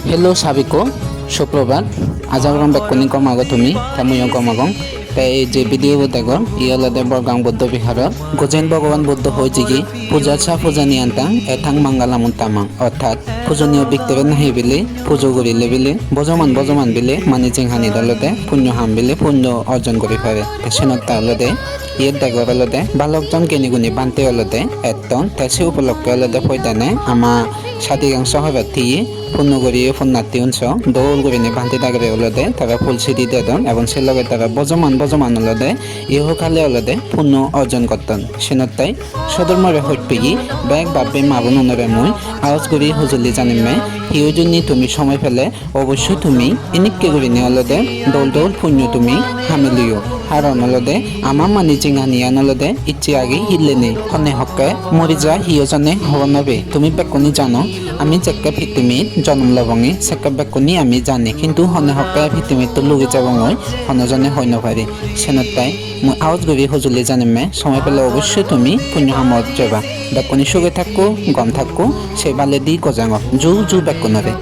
Hello sabi ko, সুপ্রভাত আজ আমরা বেকুনি কমাগো তুমি তামুয় কমাগং তাই এই যে ভিডিও দেখো ইয়ালাদে বরগাং বৌদ্ধ বিহার গোজেন ভগবান বুদ্ধ হয়েছিকি পূজা ছা পূজা নিয়ান্তাং এথাং মাঙ্গালামুন তামাং অর্থাৎ পূজনীয় ব্যক্তিবে নাহি বিলে পুজো করিলে বিলে বজমান বিলে মানে চিংহানি দলতে পুণ্য হাম বিলে পুণ্য অর্জন করি পারে সেনত তাহলে ইয়ে দেখো হলদে বালকজন কেনিগুনি বান্তে হলদে একদম তেসি উপলক্ষে হলদে ফৈদানে আমা সাদিগাং সহবার্থী পূর্ণগরিয়ে পুণ্যার্থী অংশ দৌল গরিনে ভান্তি দাগরে হলদে তারা ফুলসিটি দেদন এবং সে লগে তারা বজমান হলদে ইহকালে হলদে পুণ্য অর্জন করতেন সেনতাই সদরমরে হইটপিগি ব্যাগ বাব্বে মাবুনরে মুই আওয়াজ করি হুজুলি জানিমে হিউজুনি তুমি সময় ফেলে অবশ্যই তুমি ইনিককে গরিনে হলদে দৌল পুণ্য তুমি হামিলিও হারণ হলদে আমার মানি চিঙানিয়া নলদে ইচ্ছে আগে হিলেনি হনে হকে মরি যা হিয়জনে হবনবে তুমি বেকনি জানো আমি চেক্কা পৃথিবীত জন্ম লবঙে চেক্কা বেকনি আমি জানি কিন্তু হনে হকে পৃথিবীত তো লুগে যাবঙই হনজনে হয় নপারে সেনতাই মই আওয়াজ গরি হজুলি জানিমে সময় পেলে অবশ্যই তুমি পুণ্য হামত যাবা বেকনি সুগে থাকো গম থাকো সে বালে দি গজাঙ জু বেকনরে